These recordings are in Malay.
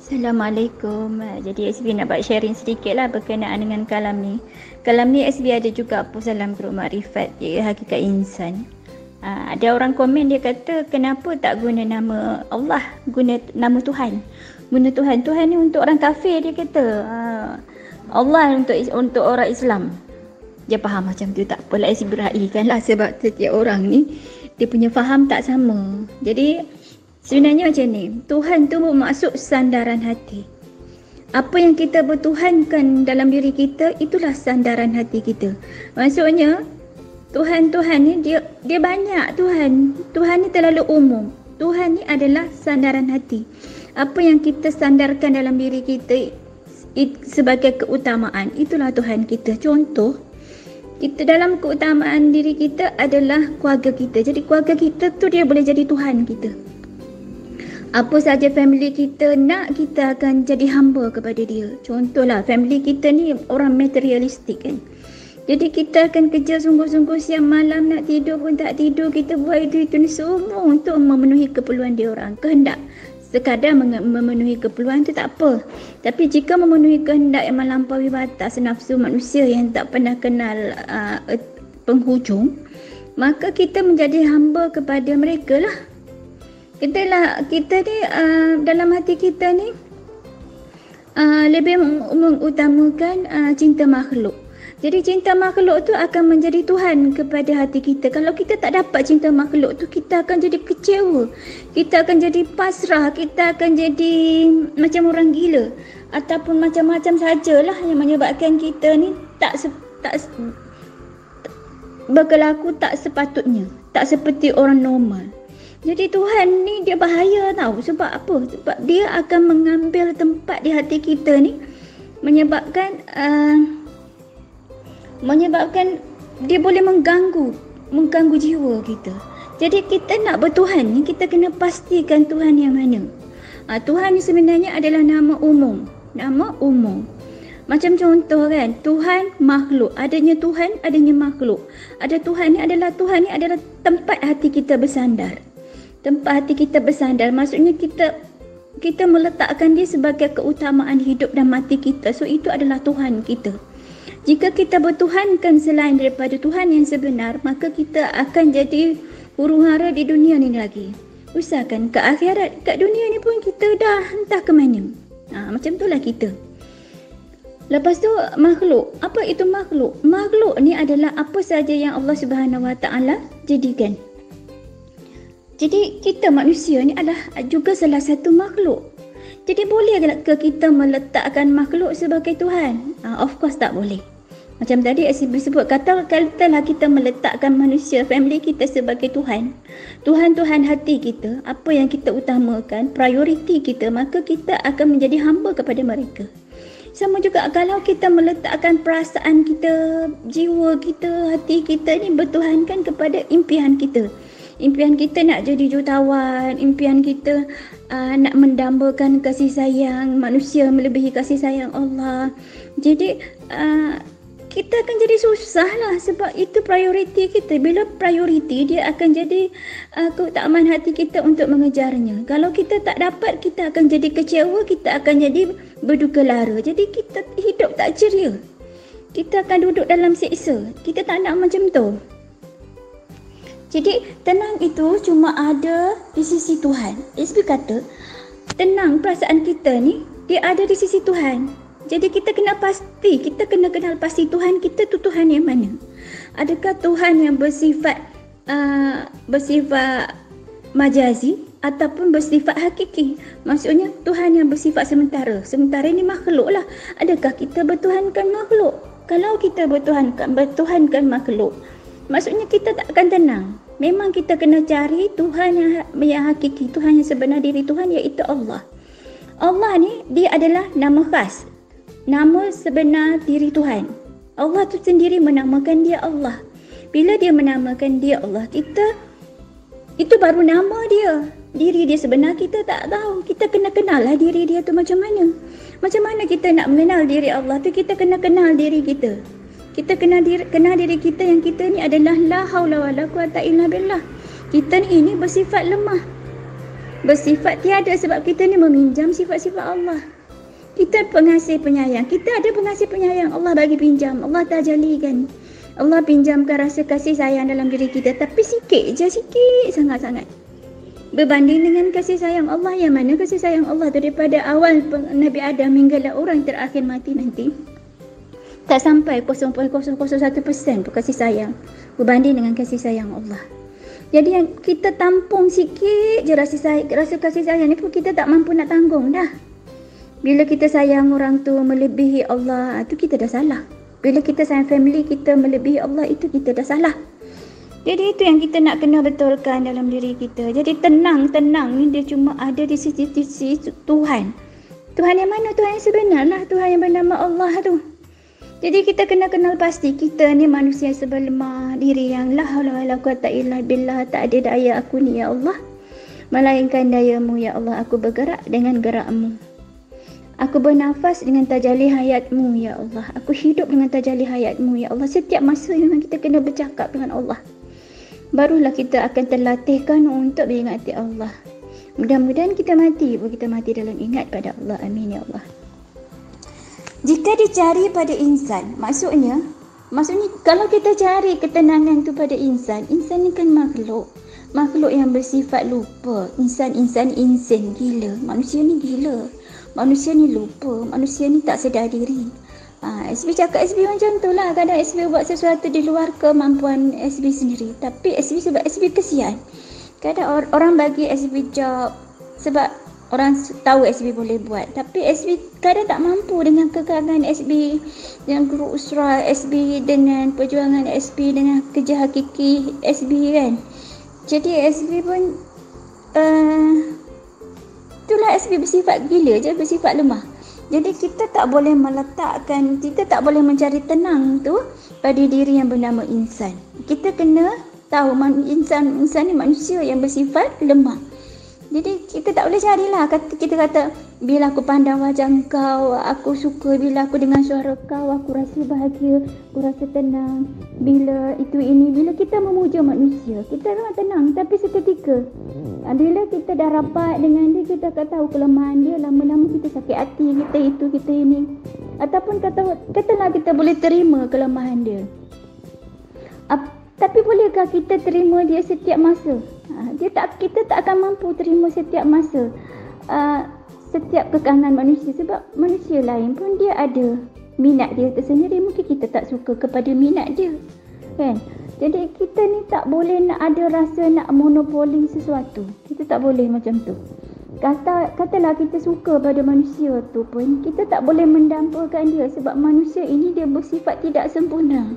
Assalamualaikum. Jadi SB nak buat sharing sedikit lah berkenaan dengan kalam ni. Kalam ni SB ada juga post dalam grup Makrifat Hakikat Insan. Ada orang komen dia kata kenapa tak guna nama Allah, guna nama Tuhan. Guna Tuhan. Tuhan ni untuk orang kafir dia kata. Allah untuk orang Islam. Dia faham macam tu, tak apalah SB raikan lah sebab setiap orang ni dia punya faham tak sama. Jadi sebenarnya macam ni, Tuhan tu bermaksud sandaran hati. Apa yang kita bertuhankan dalam diri kita, itulah sandaran hati kita. Maksudnya, Tuhan ni dia banyak Tuhan. Tuhan ni terlalu umum. Tuhan ni adalah sandaran hati. Apa yang kita sandarkan dalam diri kita sebagai keutamaan, itulah Tuhan kita. Contoh, kita dalam keutamaan diri kita adalah keluarga kita. Jadi keluarga kita tu dia boleh jadi Tuhan kita. Apa saja family kita nak, kita akan jadi hamba kepada dia. Contohlah, family kita ni orang materialistik kan. Jadi kita akan kerja sungguh-sungguh siang malam, nak tidur pun tak tidur. Kita buat itu ni semua untuk memenuhi keperluan dia orang. Kehendak sekadar memenuhi keperluan tu tak apa. Tapi jika memenuhi kehendak yang melampaui batas nafsu manusia yang tak pernah kenal penghujung, maka kita menjadi hamba kepada mereka lah. Kita ni dalam hati kita ni lebih mengutamakan cinta makhluk. Jadi cinta makhluk tu akan menjadi Tuhan kepada hati kita. Kalau kita tak dapat cinta makhluk tu, kita akan jadi kecewa. Kita akan jadi pasrah, kita akan jadi macam orang gila. Ataupun macam-macam sajalah yang menyebabkan kita ni tak berkelaku tak sepatutnya. Tak seperti orang normal. Jadi Tuhan ni dia bahaya tau. Sebab apa? Sebab dia akan mengambil tempat di hati kita ni. Menyebabkan dia boleh mengganggu jiwa kita. Jadi kita nak bertuhan ni, kita kena pastikan Tuhan yang mana. Tuhan ni sebenarnya adalah nama umum. Nama umum. Macam contoh kan, Tuhan makhluk. Adanya Tuhan, adanya makhluk. Tuhan ni adalah tempat hati kita bersandar. Tempat hati kita bersandar. Maksudnya kita meletakkan dia sebagai keutamaan hidup dan mati kita. So itu adalah Tuhan kita. Jika kita bertuhankan selain daripada Tuhan yang sebenar, maka kita akan jadi huru-hara di dunia ni lagi. Usahakan ke akhirat, kat dunia ni pun kita dah entah ke mana. Macam itulah kita. Lepas tu makhluk. Apa itu makhluk? Makhluk ni adalah apa saja yang Allah Subhanahu Wa Taala jadikan. Jadi kita manusia ni adalah juga salah satu makhluk. Jadi boleh ke kita meletakkan makhluk sebagai Tuhan? Of course tak boleh. Macam tadi SB sebut, katalah kita meletakkan manusia, family kita sebagai Tuhan. Tuhan hati kita, apa yang kita utamakan, prioriti kita, maka kita akan menjadi hamba kepada mereka. Sama juga kalau kita meletakkan perasaan kita, jiwa kita, hati kita ni bertuhankan kepada impian kita. Impian kita nak jadi jutawan, impian kita nak mendambakan kasih sayang manusia melebihi kasih sayang Allah. Jadi kita akan jadi susah lah sebab itu prioriti kita. Bila prioriti, dia akan jadi keutamaan hati kita untuk mengejarnya. Kalau kita tak dapat, kita akan jadi kecewa, kita akan jadi berduka lara. Jadi kita hidup tak ceria. Kita akan duduk dalam siksa. Kita tak nak macam tu. Jadi tenang itu cuma ada di sisi Tuhan. SB kata tenang perasaan kita ni dia ada di sisi Tuhan. Jadi kita kena pasti, kita kena kenal pasti Tuhan kita tu Tuhan yang mana. Adakah Tuhan yang bersifat majazi ataupun bersifat hakiki? Maksudnya Tuhan yang bersifat sementara. Sementara ni makhluk lah. Adakah kita bertuhankan makhluk? Kalau kita bertuhankan makhluk, maksudnya kita tak akan tenang. Memang kita kena cari Tuhan yang hakiki, Tuhan yang sebenar diri Tuhan, iaitu Allah. Allah ni dia adalah nama khas, nama sebenar diri Tuhan. Allah tu sendiri menamakan dia Allah. Bila dia menamakan dia Allah, kita itu baru nama dia. Diri dia sebenar kita tak tahu. Kita kena kenal lah diri dia tu macam mana. Macam mana kita nak mengenal diri Allah tu, kita kena kenal diri kita. Kita kenal diri kita yang kita ni adalah la haula wala quwata illa billah. Kita ni bersifat lemah. bersifat tiada sebab kita ni meminjam sifat-sifat Allah. Kita pengasih penyayang. Kita ada pengasih penyayang. Allah bagi pinjam. Allah tajalikan. Allah pinjamkan rasa kasih sayang dalam diri kita. Tapi sikit je, sikit sangat-sangat. Berbanding dengan kasih sayang Allah, yang mana kasih sayang Allah daripada awal Nabi Adam hinggalah orang terakhir mati nanti, tak sampai 0.001% pun kasih sayang berbanding dengan kasih sayang Allah. Jadi yang kita tampung sikit je rasa kasih sayang ni pun kita tak mampu nak tanggung dah. Bila kita sayang orang tu melebihi Allah, itu kita dah salah. Bila kita sayang family kita melebihi Allah, itu kita dah salah. Jadi itu yang kita nak kena betulkan dalam diri kita. Jadi tenang ni dia cuma ada di sisi Tuhan. Tuhan yang mana? Tuhan yang sebenar lah. Tuhan yang bernama Allah tu. Jadi kita kena kenal pasti kita ni manusia sebelemah diri yang la haula wala quwata illa billah. Tak ada daya aku ni ya Allah, melainkan dayamu ya Allah. Aku bergerak dengan gerakmu. Aku bernafas dengan tajalli hayatmu ya Allah. Aku hidup dengan tajalli hayatmu ya Allah. Setiap masa memang kita kena bercakap dengan Allah. Barulah kita akan terlatihkan untuk mengingati Allah. Mudah-mudahan kita mati dalam ingat pada Allah. Amin ya Allah. Jika dicari pada insan, maksudnya kalau kita cari ketenangan tu pada insan ni kan makhluk yang bersifat lupa. Insan gila. Manusia ni gila. Manusia ni lupa. Manusia ni tak sedar diri. SB cakap SB macam tu lah. Kadang SB buat sesuatu di luar kemampuan SB sendiri. Tapi SB sebab SB kesian. Kadang orang bagi SB job sebab orang tahu SB boleh buat. Tapi SB kadang tak mampu dengan kekalangan SB, dengan guru usrah SB, dengan perjuangan SB, dengan kerja hakiki SB kan. Jadi SB pun itulah SB bersifat gila je, bersifat lemah. Jadi kita tak boleh mencari tenang tu pada diri yang bernama insan. Kita kena tahu insan ni manusia yang bersifat lemah. Jadi kita tak boleh carilah. Kita kata bila aku pandang wajah kau, aku suka. Bila aku dengar suara kau, aku rasa bahagia, aku rasa tenang. Bila kita memuja manusia, kita memang tenang. Tapi seketika bila kita dah rapat dengan dia, kita akan tahu kelemahan dia. Lama-lama kita sakit hati, kita ini. Ataupun katalah kita boleh terima kelemahan dia. Tapi bolehkah kita terima dia setiap masa? Kita tak akan mampu terima setiap masa setiap kekalangan manusia. Sebab manusia lain pun dia ada minat dia tersendiri. Mungkin kita tak suka kepada minat dia, kan? Jadi kita ni tak boleh nak ada rasa nak monopoli sesuatu. Kita tak boleh macam tu. Katalah kita suka pada manusia tu pun, kita tak boleh mendampakan dia. Sebab manusia ini dia bersifat tidak sempurna.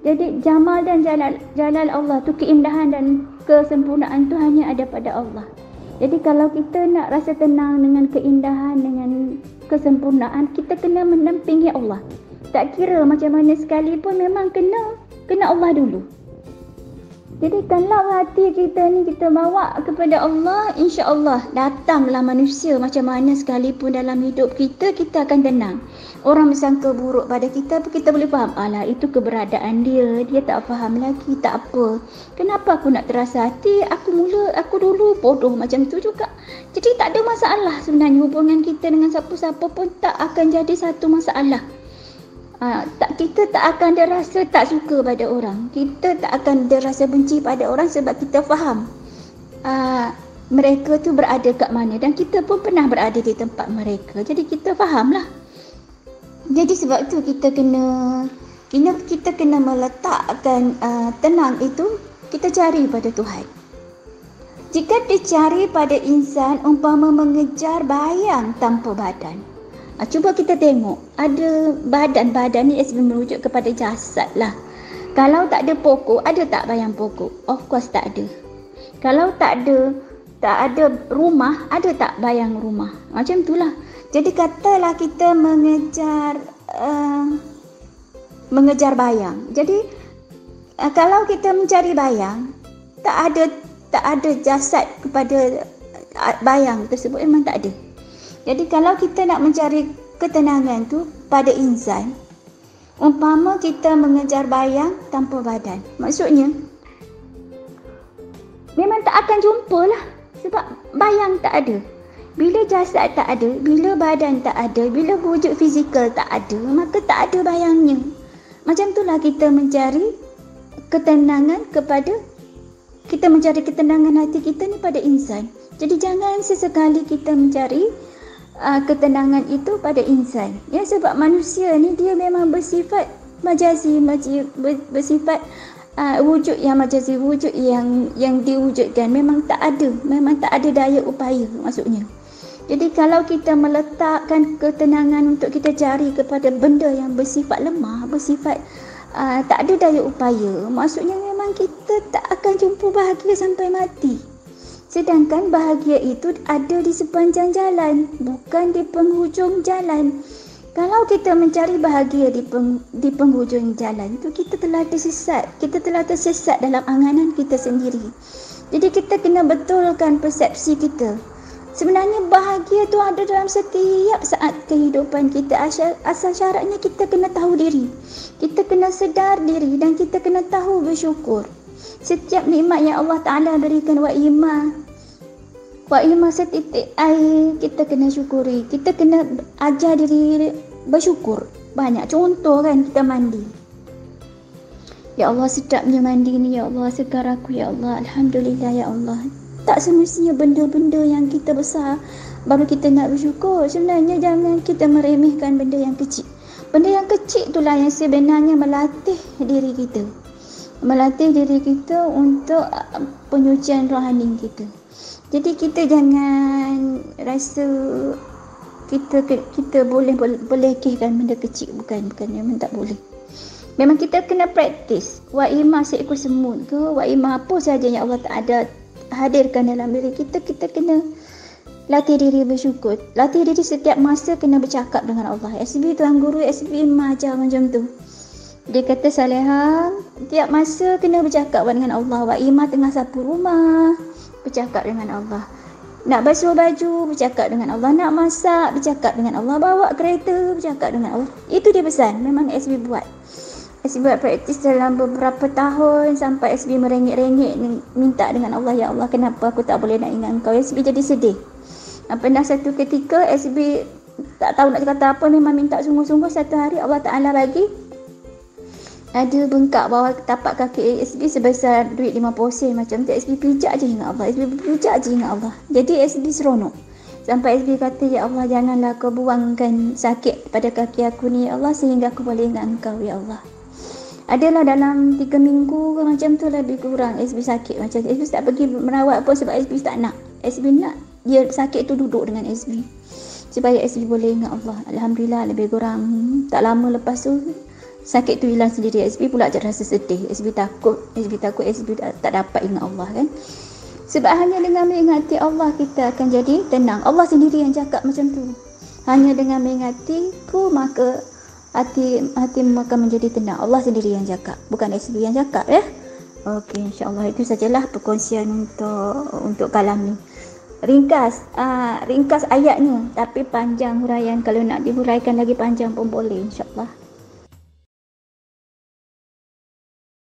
Jadi jamal dan jalal Allah tu, keindahan dan kesempurnaan tu hanya ada pada Allah. Jadi kalau kita nak rasa tenang dengan keindahan, dengan kesempurnaan, kita kena mendampingi Allah. Tak kira macam mana sekalipun, memang kena Allah dulu. Jadi kalau hati kita ni kita bawa kepada Allah, insya-Allah datanglah manusia macam mana sekalipun dalam hidup kita, kita akan tenang. Orang bersangka buruk pada kita, kita boleh faham. Alah, itu keberadaan dia tak faham lagi, tak apa. Kenapa aku nak terasa hati? Aku dulu bodoh macam tu juga. Jadi tak ada masalah sebenarnya. Hubungan kita dengan siapa-siapa pun tak akan jadi satu masalah. Kita tak akan ada rasa tak suka pada orang. Kita tak akan ada rasa benci pada orang sebab kita faham mereka tu berada kat mana, dan kita pun pernah berada di tempat mereka. Jadi kita fahamlah. Jadi sebab tu kita kena meletakkan tenang itu kita cari pada Tuhan. Jika dicari pada insan, umpama mengejar bayang tanpa badan. Cuba kita tengok, ada badan ni SB merujuk kepada jasad lah. Kalau tak ada pokok, ada tak bayang pokok? Of course tak ada. Kalau tak ada rumah, ada tak bayang rumah? Macam itulah. Jadi katalah kita mengejar bayang. Jadi kalau kita mencari bayang, tak ada jasad kepada bayang tersebut, memang tak ada. Jadi kalau kita nak mencari ketenangan tu pada insan, umpama kita mengejar bayang tanpa badan, maksudnya memang tak akan jumpa lah. Sebab bayang tak ada. Bila jasad tak ada, bila badan tak ada, bila wujud fizikal tak ada, maka tak ada bayangnya. Macam itulah kita mencari ketenangan hati kita ni pada insan. Jadi jangan sesekali kita mencari ketenangan itu pada insan. Ya, sebab manusia ni dia memang bersifat majazi, bersifat wujud yang majazi, wujud yang diwujudkan memang tak ada daya upaya maksudnya. Jadi kalau kita meletakkan ketenangan untuk kita cari kepada benda yang bersifat lemah, bersifat tak ada daya upaya, maksudnya memang kita tak akan jumpa bahagia sampai mati. Sedangkan bahagia itu ada di sepanjang jalan, bukan di penghujung jalan. Kalau kita mencari bahagia di penghujung jalan itu, kita telah tersesat dalam anganan kita sendiri. Jadi kita kena betulkan persepsi kita. Sebenarnya bahagia tu ada dalam setiap saat kehidupan kita. Asal syaratnya kita kena tahu diri. Kita kena sedar diri dan kita kena tahu bersyukur. Setiap nikmat yang Allah Ta'ala berikan wa ima setitik air, kita kena syukuri. Kita kena ajar diri bersyukur. Banyak contoh kan, kita mandi. Ya Allah, sedapnya mandi ni. Ya Allah, segar aku. Ya Allah, Alhamdulillah. Ya Allah. Tak semestinya benda-benda yang kita besar baru kita nak bersyukur. Sebenarnya jangan kita meremehkan benda yang kecil. Benda yang kecil itulah yang sebenarnya melatih diri kita. Melatih diri kita untuk penyucian rohani kita. Jadi kita jangan rasa kita boleh belekehkan benda kecil. Bukan, memang tak boleh. Memang kita kena praktis. Wa ima seekor semut ke, wa ima apa sahaja yang Allah Ta'ala hadirkan dalam diri kita, kita kena latih diri bersyukur. Latih diri setiap masa kena bercakap dengan Allah. SB Tuan Guru, SB ajar macam tu. Dia kata Salihah, setiap masa kena bercakap dengan Allah. Wa Ima tengah sapu rumah, bercakap dengan Allah. Nak basuh baju, bercakap dengan Allah. Nak masak, bercakap dengan Allah. Bawa kereta, bercakap dengan Allah. Itu dia pesan, memang SB buat. SB buat praktis dalam beberapa tahun sampai SB merengek-rengek minta dengan Allah, ya Allah, kenapa aku tak boleh nak ingat Engkau. SB jadi sedih. Pernah satu ketika SB tak tahu nak kata apa, memang minta sungguh-sungguh. Satu hari Allah Ta'ala bagi ada bengkak bawah tapak kaki SB sebesar duit 50 sen macam tu. SB pijak je ingat Allah. SB pijak je ingat Allah. Jadi SB seronok. Sampai SB kata, ya Allah, janganlah kau buangkan sakit pada kaki aku ni, ya Allah, sehingga aku boleh ingat Engkau, ya Allah. Adalah dalam 3 minggu macam tu lebih kurang SB sakit macam tu. SB tak pergi merawat pun sebab SB tak nak. SB nak dia sakit tu duduk dengan SB supaya SB boleh ingat Allah. Alhamdulillah lebih kurang tak lama lepas tu sakit tu hilang sendiri. SB pula rasa sedih. SB takut SB tak dapat ingat Allah kan. Sebab hanya dengan mengingati Allah kita akan jadi tenang. Allah sendiri yang cakap macam tu. Hanya dengan mengingatiku maka hati akan menjadi tenang. Allah sendiri yang cakap, bukan SB yang cakap ya. Okey, insya-Allah itu sajalah perkongsian untuk kalam ni. Ringkas ayatnya, tapi panjang huraian. Kalau nak dihuraikan lagi panjang pun boleh, insya-Allah.